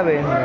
పోయింది.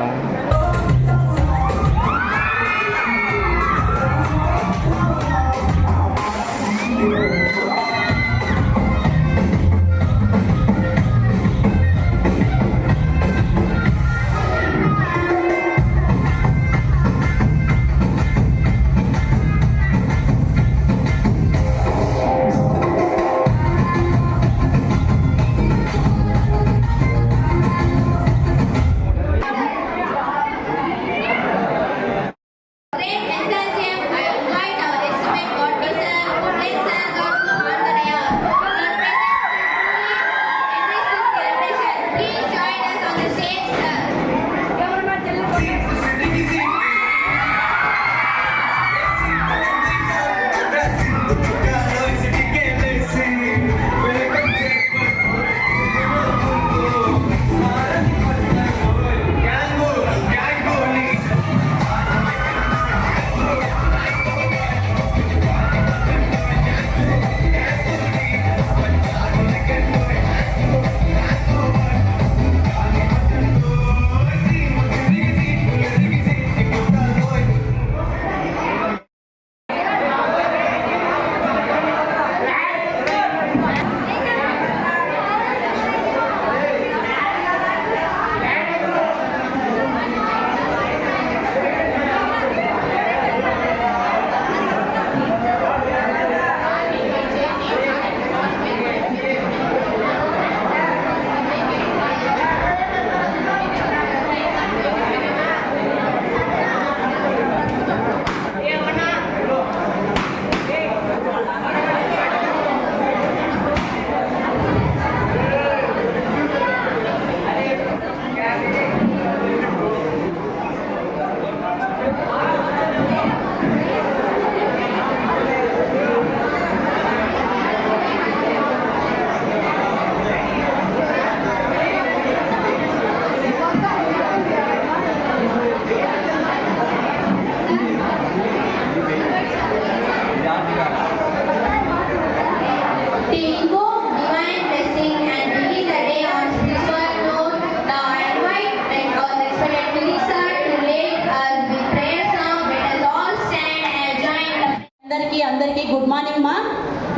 అందరికీ good morning మా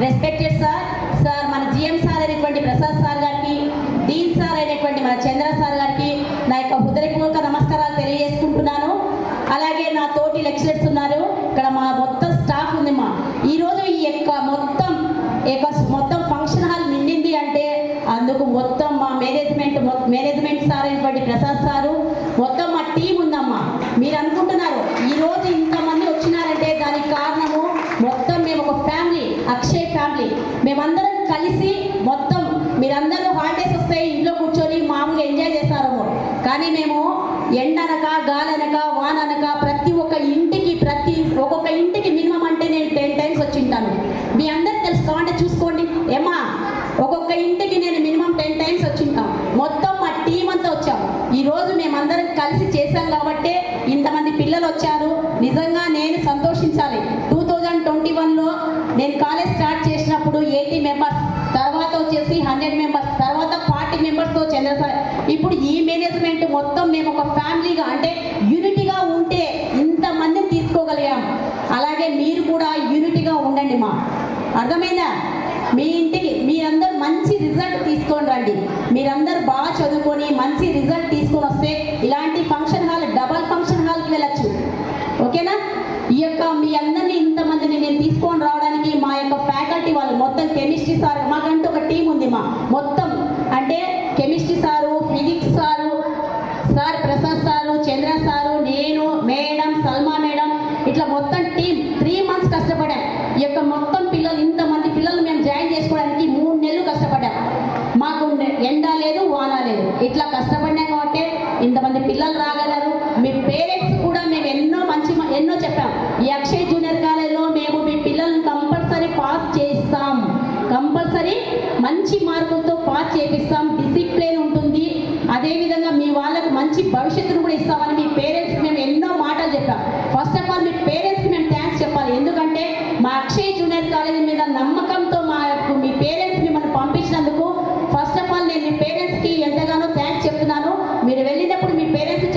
రెస్పెక్టెడ్ సార్ మన జిఎం సార్ అయినటువంటి ప్రసాద్ సార్ గారికి, డీన్ సార్ అయినటువంటి మన చంద్ర సార్ గారికి నా యొక్క హృదయపూర్వక నమస్కారాలు తెలియజేసుకుంటున్నాను. అలాగే నా తోటి లెక్చరర్స్ ఉన్నారు, ఇక్కడ మా మొత్తం స్టాఫ్ ఉంది. మా ఈరోజు ఈ యొక్క మొత్తం ఫంక్షన్ హాల్ నిండింది అంటే అందుకు మొత్తం మా మేనేజ్మెంట్ సార్ అయినటువంటి ప్రసాద్ సారు, మొత్తం మా టీం ఉందమ్మా. మీరు అనుకుంటున్నారు ఈరోజు ఇంతమంది వచ్చినారంటే దానికి కారణము మొత్తం మేము ఒక ఫ్యామిలీ, అక్షయ్ ఫ్యామిలీ. మేమందరం కలిసి మొత్తం మీరందరూ హాలిడేస్ వస్తే ఇంట్లో కూర్చొని మామూలుగా ఎంజాయ్ చేస్తారేమో, కానీ మేము ఎండనక గాలనక వాననక ఒక్కొక్క ఇంటికి మినిమం అంటే నేను 10 times వచ్చింటాను. మీ అందరికి తెలుసు కావాలంటే చూసుకోండి ఏమా, ఒక్కొక్క ఇంటికి నేను మినిమం 10 times వచ్చింటాం. మొత్తం మా టీం అంతా వచ్చాము. ఈరోజు మేమందరం కలిసి చేశాం కాబట్టి ఇంతమంది పిల్లలు వచ్చారు. నిజంగా నేను సంతోషించాలి. 2021లో నేను కాలేజ్ స్టార్ట్ చేసినప్పుడు 80 members, తర్వాత వచ్చేసి 100 members, తర్వాత 40 members చంద్రసార్. ఇప్పుడు ఈ మేనేజ్మెంట్ మొత్తం మేము ఒక ఫ్యామిలీగా అంటే యూనిటీగా ఉంటే ఇంతమందిని తీసుకోగలిగాం. అలాగే మీరు కూడా యూనిటీగా ఉండండి మా, అర్థమైందా? మీ ఇంటికి మీరందరూ మంచి రిజల్ట్ తీసుకొని రండి. మీరందరూ బాగా చదువుకొని మంచి రిజల్ట్ తీసుకొని వస్తే ఇలాంటి ఫంక్షన్ హాల్, డబల్ ఫంక్షన్ హాల్కి వెళ్ళచ్చు. ఓకేనా? ఈ యొక్క మీ అందరినీ ఇంతమందిని నేను తీసుకొని రావడానికి మా యొక్క ఫ్యాకల్టీ వాళ్ళు మొత్తం కెమిస్ట్రీ సార్, మాకంటూ ఒక టీం ఉంది మా మొత్తం. అంటే chemistry sir, physics sir, sir Prasad sir, Chandra sir, నేను, మేడం సల్మా మేడం, ఇట్లా మొత్తం టీం 3 months కష్టపడాం. ఈ యొక్క మొత్తం పిల్లలు, ఇంతమంది పిల్లలు మేము జాయిన్ చేసుకోవడానికి 3 నెలలు కష్టపడ్డాం. మాకు ఎండ లేదు వాన లేదు, ఇట్లా కష్టపడినాం కాబట్టి ఇంతమంది పిల్లలు రాగలరు. మీ పేరెంట్స్ కూడా మేము ఎన్నో చెప్పాం. ఈ అక్షయ్ జూనియర్ కాలేజ్లో మేము మీ పిల్లల్ని కంపల్సరీ పాస్ చేస్తాం, కంపల్సరీ మంచి మార్కులతో పాస్ చేపిస్తాం. డిసిప్లిన్ ఉంటుంది, అదేవిధంగా మీ వాళ్ళకు మంచి భవిష్యత్తును కూడా ఇస్తామని మీ పేరెంట్స్కి మేము ఎన్నో మాటలు చెప్పాం. ఫస్ట్ ఆఫ్ ఆల్ మీ పేరెంట్స్కి మేము థ్యాంక్స్ చెప్పాలి. ఎందుకంటే మా అక్షయ్ జూనియర్ కాలేజ్ మీద నమ్మకంతో మీ పేరెంట్స్ మిమ్మల్ని పంపించినందుకు ఫస్ట్ ఆఫ్ ఆల్ నేను మీ పేరెంట్స్కి ఎంతగానో థ్యాంక్స్ చెప్తున్నాను. మీరు వెళ్ళినప్పుడు మీ పేరెంట్స్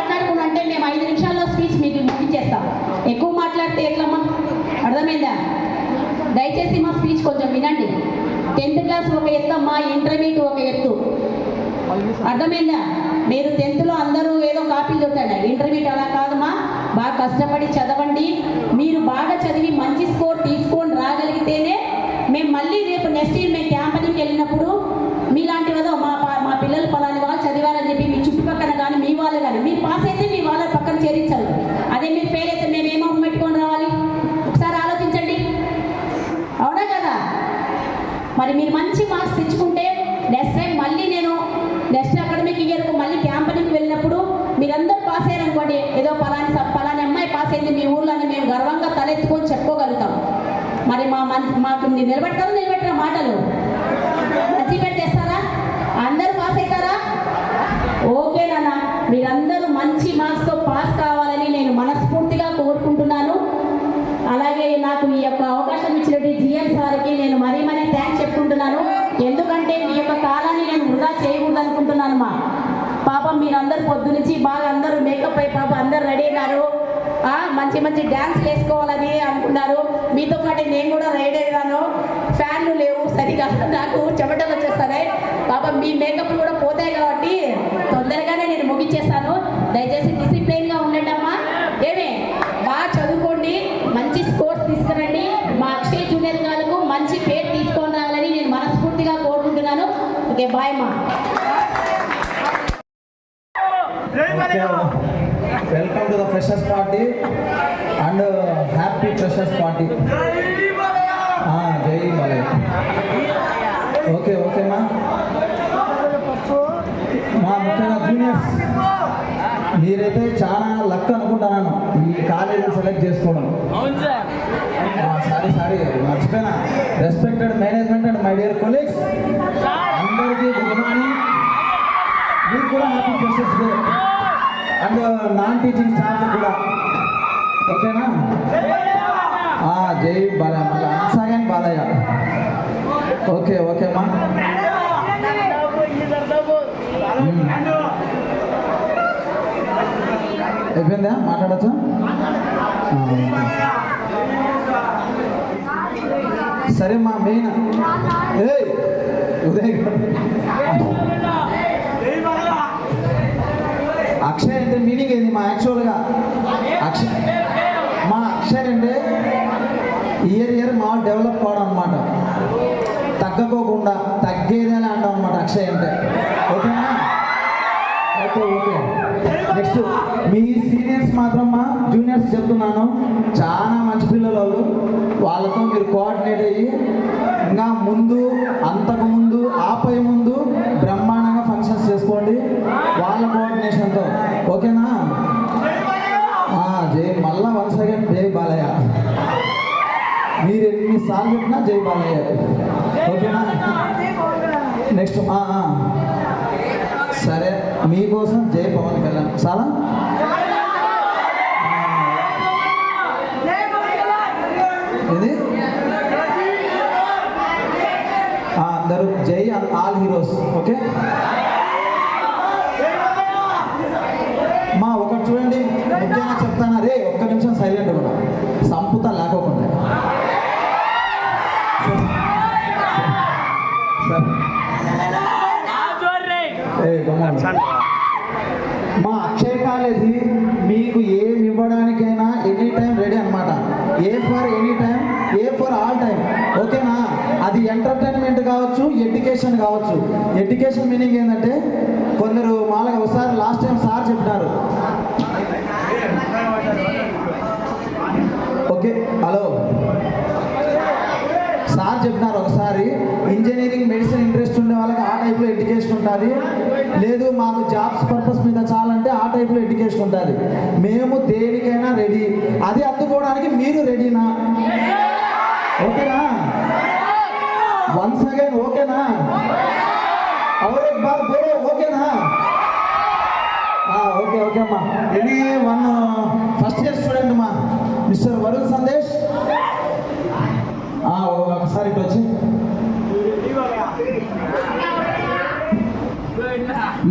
మాట్లాడుకుని అంటే మేము 5 నిమిషాల్లో స్పీచ్ మీకు ముగించేస్తాం. ఎక్కువ మాట్లాడితే ఎట్లమ్మా? అర్థమైందా? దయచేసి మా స్పీచ్ కొంచెం వినండి. 10th క్లాస్ ఒక ఎత్తు అమ్మా, ఇంటర్మీడియట్ ఒక ఎత్తు. అర్థమైందా? మీరు 10th అందరూ ఏదో కాపీలు దొరుకుతాడు, ఇంటర్మీడియట్ అలా కాదమ్మా. బాగా కష్టపడి చదవండి. మీరు బాగా చదివి మంచి స్కోర్ తీసుకొని రాగలిగితేనే మేము మళ్ళీ రేపు నెక్స్ట్ ఇయర్ మేము క్యాంపనీకి వెళ్ళినప్పుడు మీలాంటి ఏదో మా పిల్లలు పలాని వాళ్ళు చదివారని చెప్పి మీ చుట్టుపక్కల కానీ మీ వాళ్ళు కానీ మీరు పాస్ అయితే మీ వాళ్ళ పక్కన చేరించాలి. అదే మీరు ఫెయిల్ అయితే మేము ఏమో పెట్టుకొని రావాలి? ఒకసారి ఆలోచించండి. అవునా కదా? మరి మీరు మంచి మార్క్స్ తెచ్చుకుంటే నెక్స్ట్ టైం మళ్ళీ నేను నెక్స్ట్ అకాడమిక్ ఇయర్కు మళ్ళీ క్యాంపనీకి వెళ్ళినప్పుడు మీరందరూ పాస్ అయ్యారనుకోండి, ఏదో పలాని అమ్మాయి పాస్ అయింది మీ ఊళ్ళో అని మేము గర్వంగా తలెత్తుకొని చెప్పుకోగలుగుతాం. మరి మాకు నిలబెట్టారా మాటలు? అచీవ్మెంట్ చేస్తారా? అందరూ పాస్ అవుతారా? ఓకేనా? మీరందరూ మంచి మార్క్స్తో పాస్ కావాలని నేను మనస్ఫూర్తిగా కోరుకుంటున్నాను. అలాగే నాకు ఈ యొక్క అవకాశం ఇచ్చినటువంటి జిఎన్ సార్కి నేను మరీ థ్యాంక్స్ చెప్పుకుంటున్నాను. ఎందుకంటే మీ యొక్క కాలాన్ని నేను వృధా చేయకూడదు అనుకుంటున్నాను. పాపం మీరందరూ పొద్దు నుంచి బాగా అందరూ మేకప్ అయి పాపం అందరూ రెడీ అయినారు, మంచి మంచి డ్యాన్స్ వేసుకోవాలని అనుకున్నారు. మీతో పాటు నేను కూడా రెడీ అయినాను. ఫ్యాన్లు లేవు సరిగా, నాకు చెమటలు వచ్చేస్తాయి. పాపం మీ మేకప్లు కూడా పోతాయి కాబట్టి తొందరగానే నేను ముగించేస్తాను. దయచేసి డిసిప్లైన్గా ఉండండి అమ్మా. ఏమే బాగా చదువుకోండి, మంచి స్కోర్స్ తీసుకురండి. మా అక్షయ్ జూనియర్ గారికి మంచి పేరు తీసుకొని రావాలని నేను మనస్ఫూర్తిగా కోరుకుంటున్నాను. ఓకే, బాయ్ అమ్మా. Welcome to the freshers party and happy freshers party. Jai Malaya. Okay ma. మా ముఖ్యంగా జూనియర్స్ మీరైతే చాలా లక్ అనుకుంటున్నాను ఈ కాలేజీ సెలెక్ట్ చేసుకోవడం. సారీ మర్చిపోయినా. Respected management and my dear colleagues, అందరికీ గుడ్ మార్నింగ్. మీకు కూడా happy freshers day and non teaching staff కూడా. ఓకేనా? జై బాలయ్య, అన్సాగన్ బాలయ్య. ఓకేమ్మా. అయిపోయిందా? మాట్లాడచ్చా? సరే మా మెయిన్ ఉదయ్ అక్షయ్ అంటే మీనింగ్ ఏంది మా యాక్చువల్గా? అక్షయ్ అంటే ఇయర్ మా డెవలప్ కావడం అనమాట. తగ్గకోకుండా తగ్గేదని అంటాం అనమాట అక్షయ్ అంటే. ఓకేనా? ఓకే. నెక్స్ట్ మీ సీనియర్స్ మాత్రం మా జూనియర్స్ చెప్తున్నాను, చాలా మంచి పిల్లలు వాళ్ళు. వాళ్ళతో మీరు కోఆర్డినేట్ అయ్యి ఇంకా అంతకుముందు ఆపై ముందు బ్రహ్మాండంగా ఫంక్షన్స్ చేసుకోండి వాళ్ళ కోఆర్డినేషన్తో. ఓకేనా? జై మళ్ళా వన్స్ అగైన్ జై బాలయ్య. మీరు ఎన్నిసార్లు చెప్పినా జై బాలయ్య. ఓకేనా? నెక్స్ట్ సరే మీకోసం జై పవన్ కళ్యాణ్. చాలా ఇది అందరూ జై ఆల్ హీరోస్. ఓకే మా ఒకటి చూడండి, ముఖ్యంగా చెప్తాను. రే ఒక్క నిమిషం సైలెంట్ కూడా సంపుతా లేకోకుండా. మా అక్షయ్ కాలేజీ మీకు ఏమి ఇవ్వడానికైనా ఎనీ టైం రెడీ అనమాట. A for any time, A for all time. ఓకేనా? అది ఎంటర్టైన్మెంట్ కావచ్చు, ఎడ్యుకేషన్ కావచ్చు. ఎడ్యుకేషన్ మీనింగ్ ఏంటంటే కొందరు మామూలుగా ఒకసారి లాస్ట్ టైం సార్ చెప్పినారు. ఓకే హలో సార్ చెప్పినారు ఒకసారి, ఇంజనీరింగ్ మెడిసిన్ ఇంట్రెస్ట్ ఉండే వాళ్ళకి ఆ టైప్లో ఎడ్యుకేషన్ ఉంటుంది, లేదు మాకు జాబ్స్ పర్పస్ మీద చాలంటే ఆ టైప్లో ఎడ్యుకేషన్ ఉంటుంది. మేము దేనికైనా రెడీ. అది అందుకోవడానికి మీరు రెడీనా? ఓకేనా? వన్స్ అగైన్ ఓకేనా? और एक बार बोलो ఓకేనా? ఓకే అమ్మా. ఇది ఫస్ట్ ఇయర్ స్టూడెంట్ మా మిస్టర్ వరుణ్ సందేశ్. ఒకసారి ఇటు వచ్చి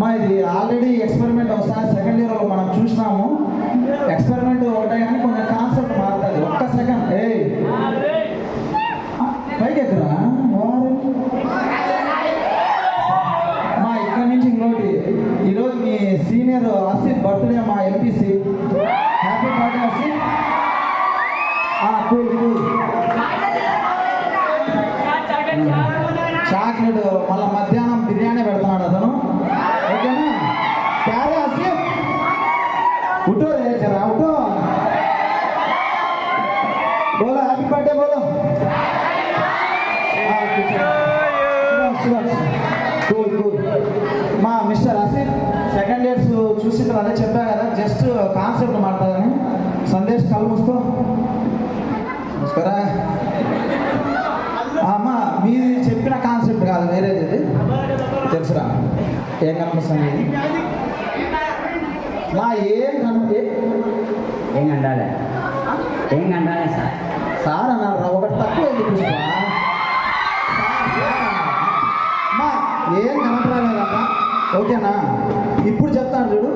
మా ఇది ఆల్రెడీ ఎక్స్పెరిమెంట్ ఒకసారి సెకండ్ ఇయర్లో మనం చూసి CC happy birthday Asif. Cool chocolate మళ్ళీ మధ్యాహ్నం బిర్యానీ పెడుతున్నాడు అతను. ఓకేనా? క్యారే ఆసిఫ్ ఉठो रे जरा उठो, बोलो हैप्पी बर्थडे बोलो. కూల్ మా మిస్టర్ ఆసిఫ్ సెకండ్ ఇయర్స్ చూసిన అదే చెప్పా కదా, జస్ట్ కాన్సెప్ట్ మాట్లాడని. సందేశ్ కళ్ళు మూసుకో మూసుకోరా. అమ్మా మీది చెప్పిన కాన్సెప్ట్ కాదు, వేరేది ఇది తెలుసురా. ఏం కనిపిస్తుంది మా ఏం అండాలి సార్. సార్ అన్నారు ఒకటి తక్కువ ఎందుకు మా ఏం కనపడలేదమ్మా. ఓకేనా? ఇప్పుడు చెప్తాను చూడు.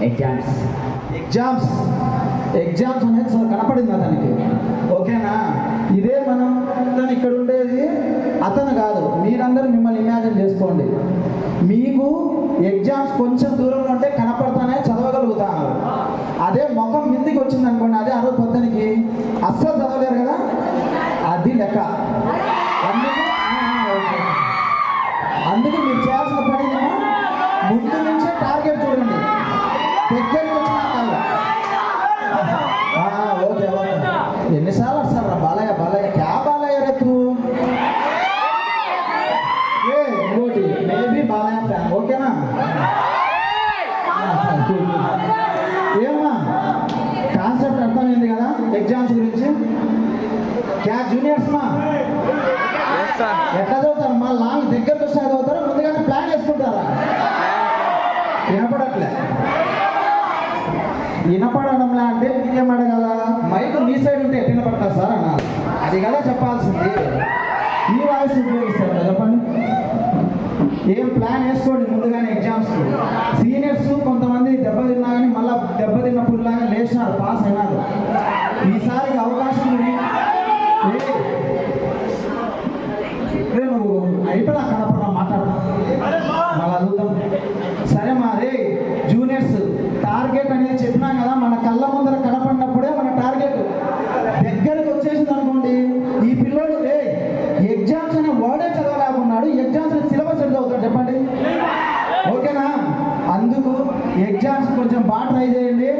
ఎగ్జామ్స్ అనేది కనపడింది అతనికి. ఓకేనా? ఇదే మనం ఇక్కడ ఉండేది అతను కాదు, మీరందరూ మిమ్మల్ని ఇమాజిన్ చేసుకోండి. మీకు ఎగ్జామ్స్ కొంచెం దూరంలో ఉంటే కనపడతానే చదవగలుగుతాను. అదే ముఖం మిందికి వచ్చింది అనుకోండి, అదే అరవై పొద్దునికి అస్సలు చదవలేరు కదా, అది లెక్క. అందుకు మీరు చేయాల్సిన పని ముందు నుంచే టార్గెట్ చూడండి, దగ్గరికి వచ్చినా కాదు. ఓకే ఎన్నిసార్లు వస్తారు రా బాలయ్య క్యా బాలయ్య రేపు ఇంకోటి మేబీ బాలయ్య ఫ్యాన్. ఓకేనా? ఏమా కాన్సెప్ట్ అర్థమైంది కదా ఎగ్జామ్స్ గురించి? క్యా జూనియర్స్ మా ఎట్లా చదువుతారు? మా లాంగ్ దగ్గరకు వస్తే చదువుతారు, ముందుగానే ప్లాన్ చేసుకుంటారా? వినపడట్లే. వినపడడంలా అంటే మీకేం అడగాల? మైక్ మీ సైడ్ ఉంటే ఎట్లా వినపడతారు సార్ అన్నారు. అది కదా చెప్పాల్సింది. ఈ వాయిస్ ఉపయోగిస్తారు కదా, చెప్పండి. ఏం ప్లాన్ వేసుకోండి ముందుగానే ఎగ్జామ్స్. సీనియర్స్ కొంతమంది దెబ్బతిన్నా కానీ మళ్ళీ దెబ్బతిన్నప్పుడులాగా లేచినారు, పాస్ అయినారు. ఈసారికి అవకాశం ఉంది. నువ్వు అయిపోయినా కనపడా మాట్లాడు, మళ్ళా చూద్దాం. సరే మాది జూనియర్స్ టార్గెట్ అనేది చెప్పినాం కదా, మన కళ్ళ ముందర కనపడినప్పుడే మన టార్గెట్. దగ్గరకు వచ్చేసింది అనుకోండి, ఈ పిల్లోడు ఎగ్జామ్స్ అనే వర్డే చదవలేకున్నాడు, ఎగ్జామ్స్ సిలబస్ ఎంత అవుతాడు చెప్పండి? ఓకేనా? అందుకు ఎగ్జామ్స్ కొంచెం బాగా ట్రై చేయండి.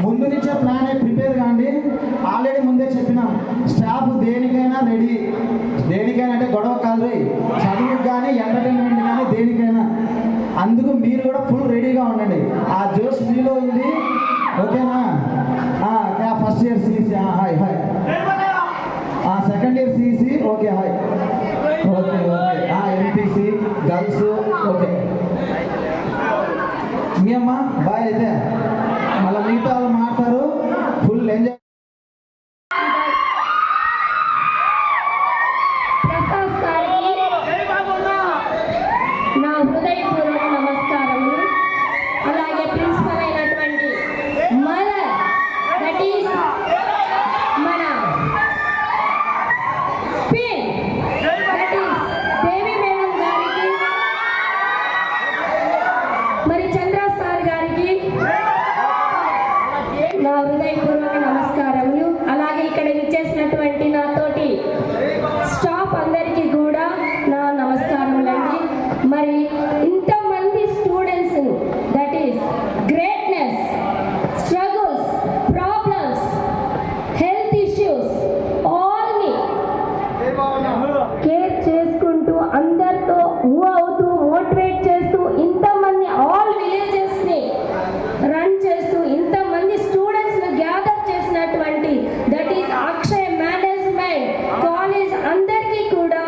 ముందు నుంచే ప్లాన్ అయి ప్రిపేర్ కాండి. ఆల్రెడీ ముందే చెప్పినాం, స్టాఫ్ దేనికైనా రెడీ. దేనికైనా అంటే గొడవ కాదు, చదువుకు కానీ ఎంటర్టైన్మెంట్ కానీ దేనికైనా. అందుకు మీరు కూడా ఫుల్ రెడీగా ఉండండి. ఆ జోష్ మీలో ఉంది. ఓకేనా? First year CC hi second year CC okay hi okay MPC girls okay. మీ అమ్మ బాయ్. అయితే మళ్ళీ మిగతా వాళ్ళు మాట్లాడతారు. Full enjoy. నా హృదయపూర్వక నమస్కారములు. అలాగే ప్రిన్సిపల్ అయినటువంటి మదర్ దట్ ఈస్ మన పిన్ దట్ ఈస్ దేవి మేడం గారికి, మరి చంద్ర సార్ గారికి నా హృదయపూర్వక నమస్కారములు. అలాగే ఇక్కడ విచ్చేసినటువంటి నాతోటి స్టాఫ్ అందరికీ కూడా నా నమస్కారములండి. మరి ఇంతమంది students that is greatness, struggles, problems, health issues ఆల్ని కేర్ చేసుకుంటూ అందరితో మూవ్ అవుతూ మోటివేట్ చేస్తూ ఇంతమంది ఆల్ విలేజెస్ని రన్ చేస్తూ ఇంతమంది స్టూడెంట్స్ని గ్యాదర్ చేసినటువంటి that is Akshay management college అందరికీ కూడా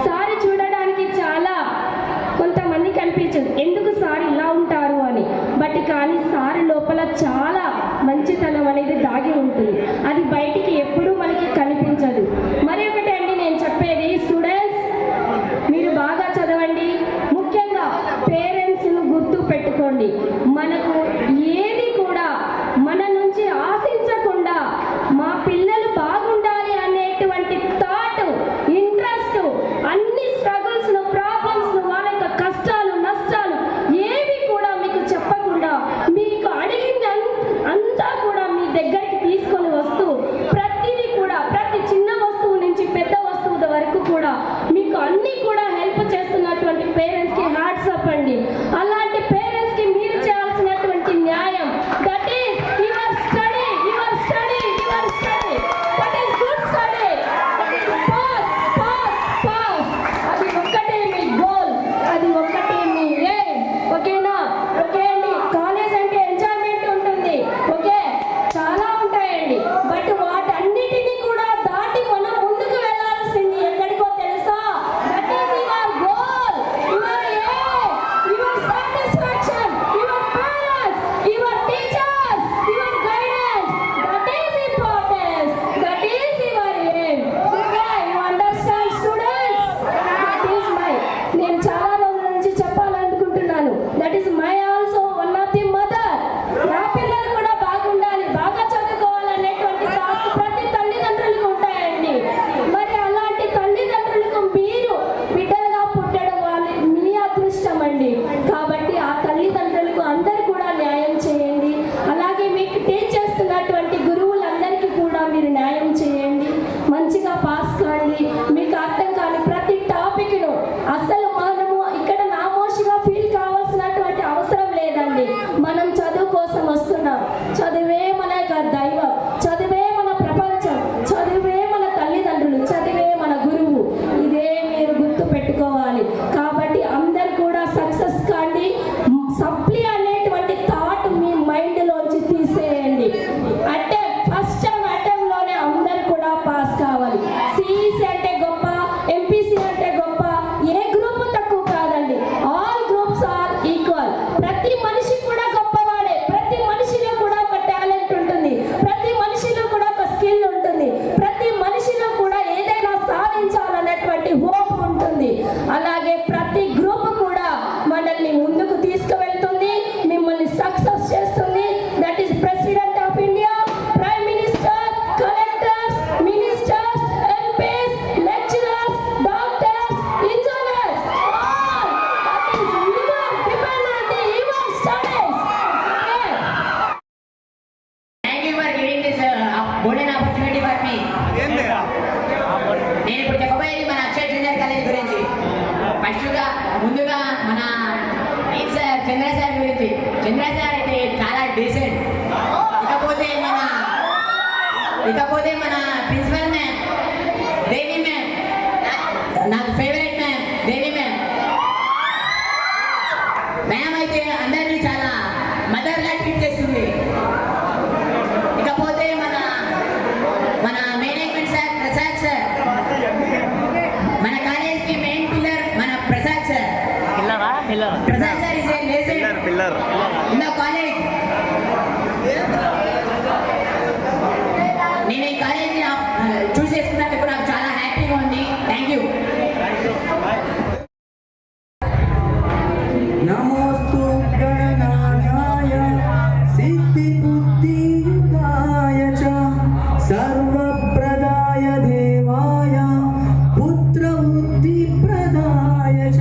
సారి చూడడానికి చాలా కొంతమంది కనిపించదు ఎందుకు సార్ ఇలా ఉంటారు అని, బట్ కానీ సారి లోపల చాలా మంచితనం అనేది దాగి ఉంటుంది. అది బయటికి ఎప్పుడూ మనకి కనిపించదు. మరి ఒకటి అండి నేను చెప్పేది, స్టూడెంట్స్ మీరు బాగా చదవండి. ముఖ్యంగా పేరెంట్స్ను గుర్తు పెట్టుకోండి. మనకు ఏది కూడా మన నుంచి ఆశించకుండా మా పిల్లలు బాగుండాలి అనేటువంటి థాట్, ఇంట్రెస్ట్, అన్ని స్ట్రగుల్స్, ప్రాబ్లమ్స్, వాళ్ళ యొక్క కష్టాలు, నష్టాలు ఏవి కూడా మీకు చెప్పకుండా మీకు అడిగింది అంతా కూడా మీ దగ్గరికి తీసుకొని వస్తూ ప్రతిదీ కూడా, ప్రతి చిన్న వస్తువు నుంచి పెద్ద వస్తువు వరకు కూడా మీకు అన్ని కూడా హెల్ప్ చేస్తున్నటువంటి పేరెంట్స్కి హ్యాట్స్ అప్ అండి. అలాంటి పేరెంట్స్కి మీరు చేయాల్సినటువంటి న్యాయం, that is your study, your study, your study, that is good study, pass pass pass. అది ఒక్కటే మీ గోల్, అది ఒక్కటే మీ ఎయిమ్. ఓకేనా? ఓకే అండి. కాలేజ్ అంటే ఎంజాయ్మెంట్ ఉంటుంది, ఓకే, చాలా ఉంటాయండి. బట్ వాటన్నిటినీ కూడా దాటి మనం ముందుకు వెళ్ళాల్సింది ఎక్కడికో తెలుసా? That is your goal, your aim, your satisfaction, your parents, your teachers, your guidance. That is importance, that is your aim. Okay, you understand students? That is my, నేను చాలా రోజుల నుంచి చెప్పాలనుకుంటున్నాను. That is my also one of the mother. నా పిల్లలు కూడా బాగుండాలి, బాగా చదువుకోవాలనేటువంటి థాట్స్ ప్రతి తల్లిదండ్రులకు ఉంటాయండి. మరి అలాంటి తల్లిదండ్రులకు మీరు బిడ్డలుగా పుట్టడం వాళ్ళు మీ అదృష్టం అండి. కాబట్టి ఆ తల్లిదండ్రులకు అందరు కూడా న్యాయం చేయండి. అలాగే మీకు టీచ్ చేస్తున్నటువంటి గురువులందరికీ కూడా మీరు న్యాయం చేయండి. మంచిగా పాస్ కాండి. మీకు అర్థం కాని ప్రతి టాపిక్ను అసలు మనము ఇక్కడ నామోషిగా ఫీల్ కావాల్సినటువంటి అవసరం లేదండి. మనం చదువు కోసం వస్తున్నాం. చదువే మన యొక్క దైవం, చదువే మన ప్రపంచం, చదువే మన తల్లిదండ్రులు, చదివే మన గురువు. ఇదే మీరు గుర్తు పెట్టుకోవాలి. కాబట్టి అందరు కూడా సక్సెస్ కాండి. సప్లీ అనేటువంటి థాట్ మీ మైండ్లోంచి తీసేయండి. అంటే ఫస్ట్ అటెంప్ట్లోనే అందరు కూడా పాస్ కావాలి. సిఈసి అంటే గొప్ప, ఎంపీసీ అంటే గొప్ప, ఏ గ్రూప్ తక్కువ కాదండి. All groups are equal. ప్రతి మనిషి కూడా గొప్పవాడే. ప్రతి మనిషిలో కూడా ఒక టాలెంట్ ఉంటుంది, ప్రతి మనిషిలో కూడా ఒక స్కిల్ ఉంటుంది, ప్రతి మనిషిలో కూడా ఏదైనా సాధించాలనేటువంటి హోప్ ఉంటుంది. అలాగే ప్రతి గ్రూప్ కూడా మనల్ని ముందుకు తీసుకువెళ్తుంది, మిమ్మల్ని సక్సెస్ చేస్తుంది. That is president of India, prime minister, collectors, ministers, MPs, lecturers, doctors, engineers, all that is your dependent, your studies. Thank you for giving this golden opportunity for me. నేను ఇప్పుడు చెప్పబోయేది మన Akshay junior college గురించి. ముందుగా మన sir చంద్ర sir గురించి. చంద్ర sir అయితే చాలా డీసెంట్. ఇకపోతే మన ప్రిన్సిపల్ మ్యామ్ దేవి మ్యామ్, నాకు ఫేవరెట్ మ్యామ్ దేవి మ్యామ్. మ్యామ్ అయితే అందరినీ చాలా మదర్లా ట్రీట్ చేస్తుంది. ఇకపోతే మన మేనేజ్మెంట్ సార్ ప్రసాద్ సార్, మన కాలేజ్కి మెయిన్ పిల్లర్ మన Prasad sir. Prasad sir is a legend in the college. నేను ఈ కాలేజ్ చూస్ చేసుకున్నందుకు నాకు చాలా హ్యాపీగా ఉంది. Thank you. నమోస్తు గణనాథాయ సిద్ధి బుద్ధియుతాయ చ సర్వప్రదాయ దేవాయ పుత్ర బుద్ధి ప్రదాయ చ.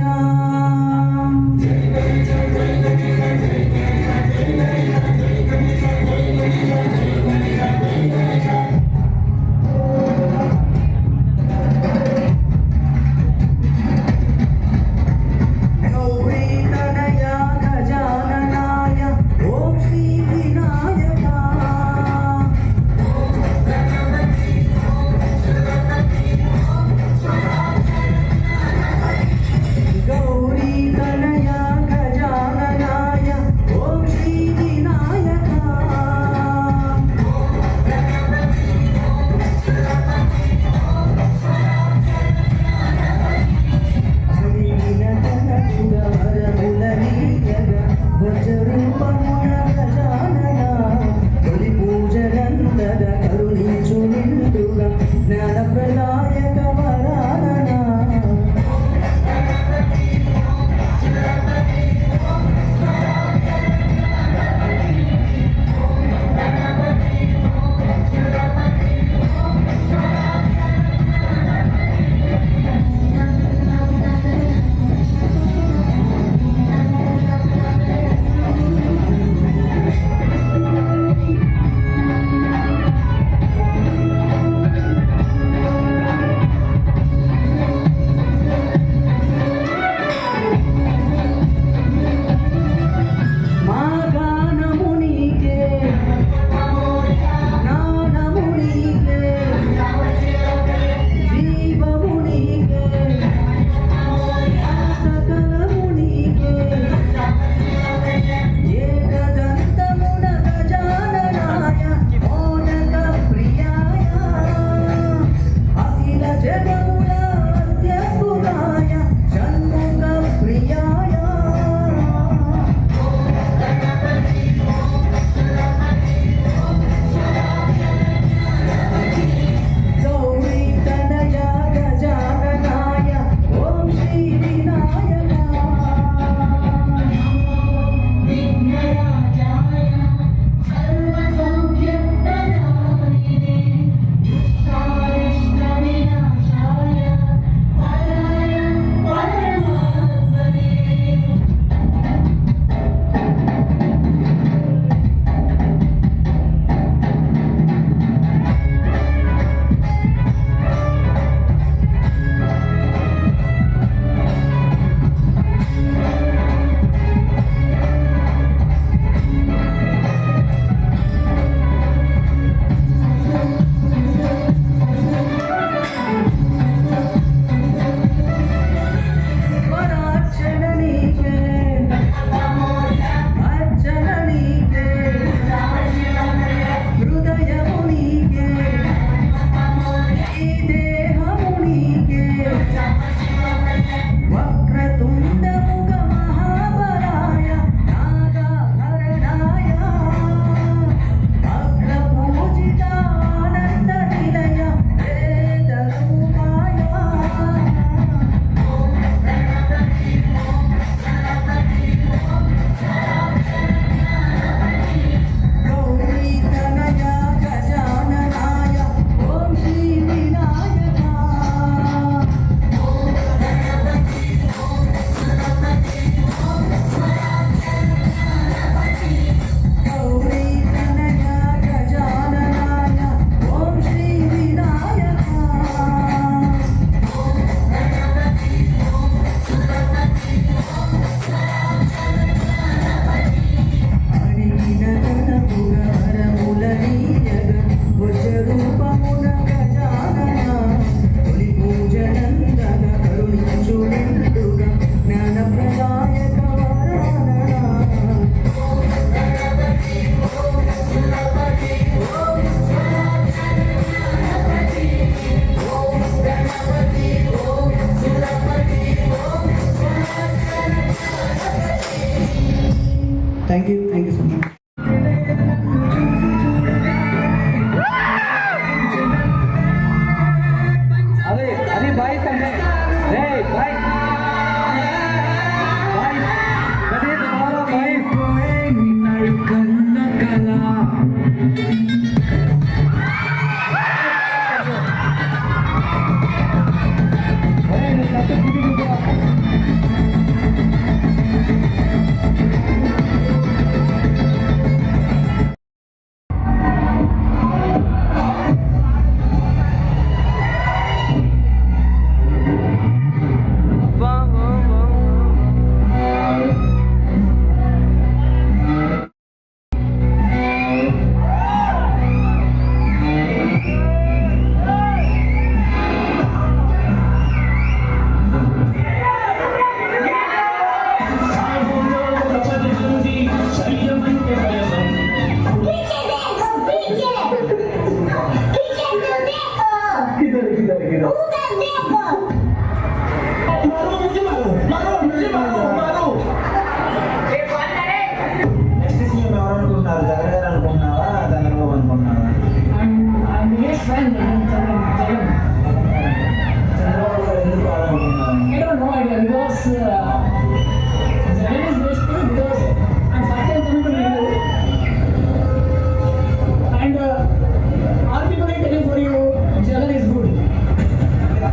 మీరు నెక్స్ట్ సీఎం ఎవరు అనుకుంటున్నారు? జగన్ గారు అనుకుంటున్నావా, చంద్రబాబు అనుకుంటున్నావా? చంద్రబాబు గారు ఎందుకు కావాలనుకుంటున్నారు?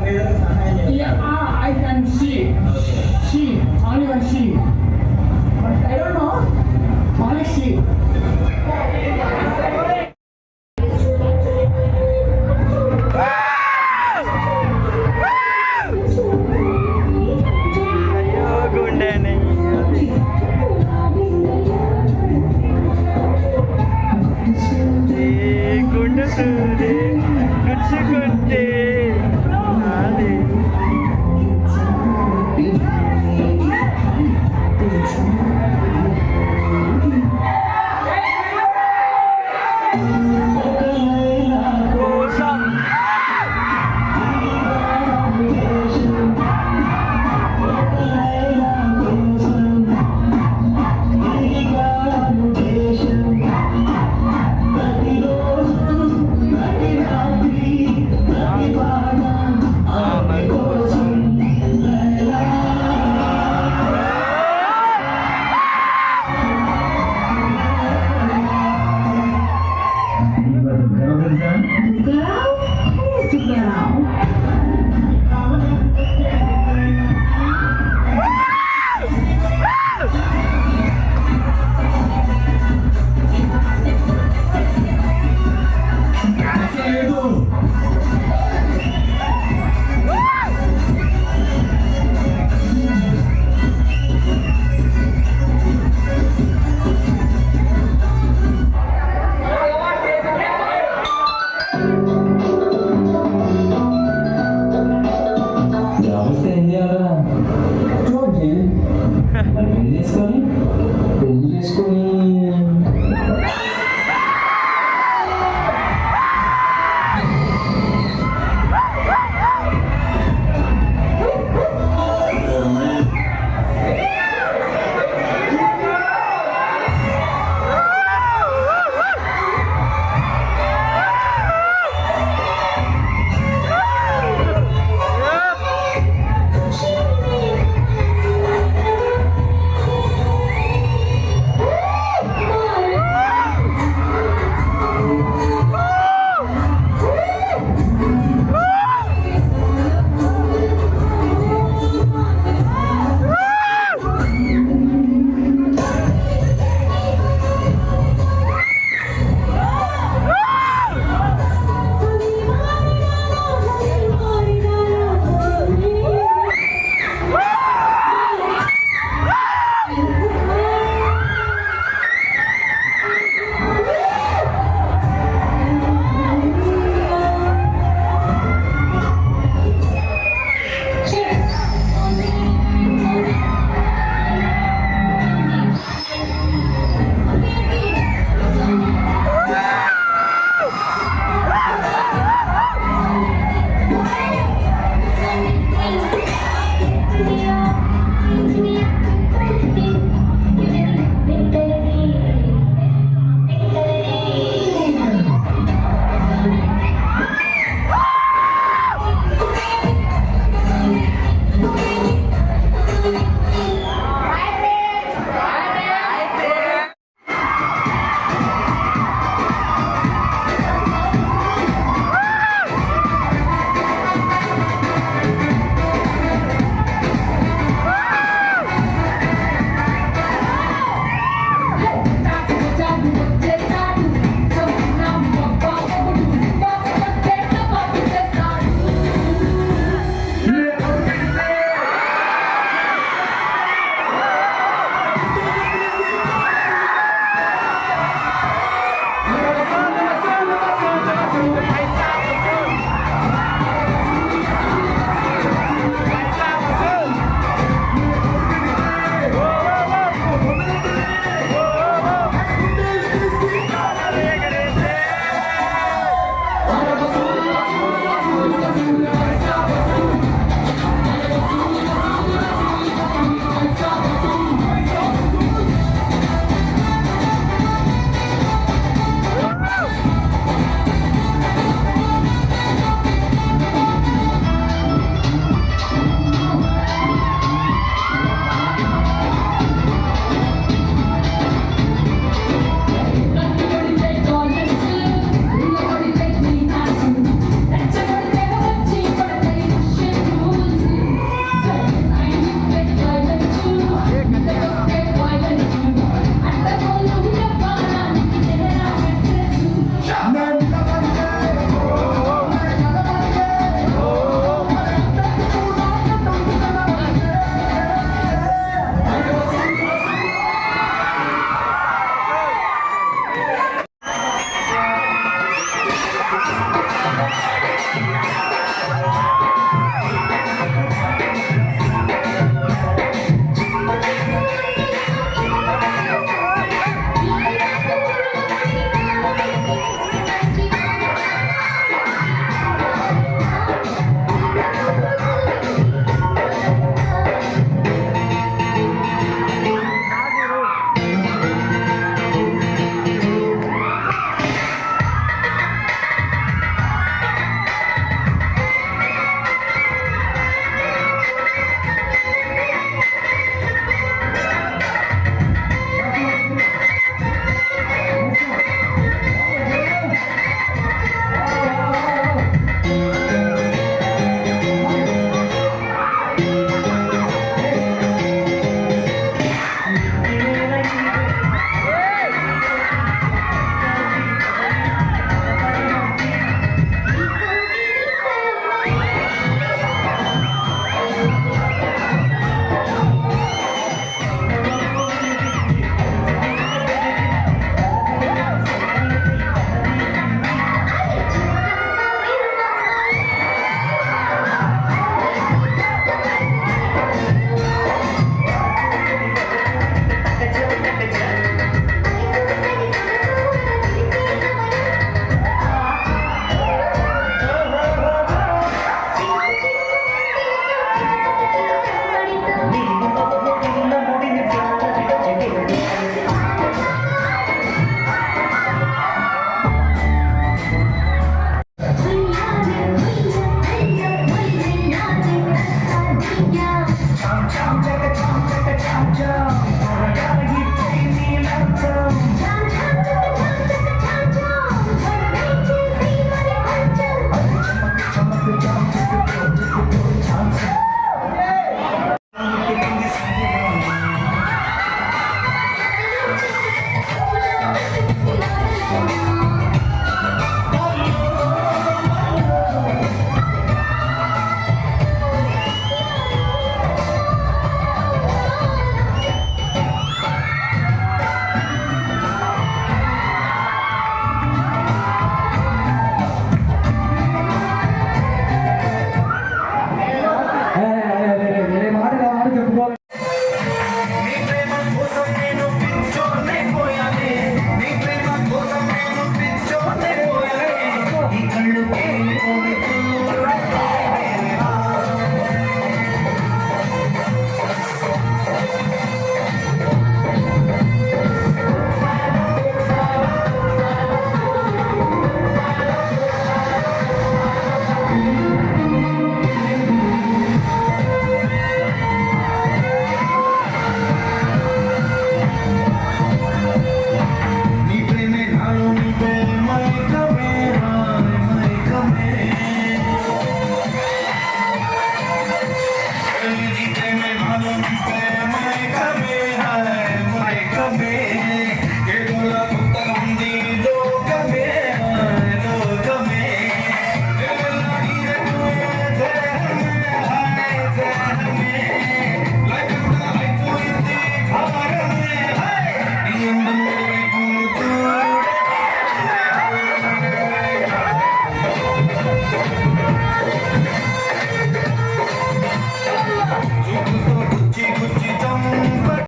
పేదలకు సహాయం చేయాలి. Only one she. But I don't know. Only she. Girl? Who's the girl?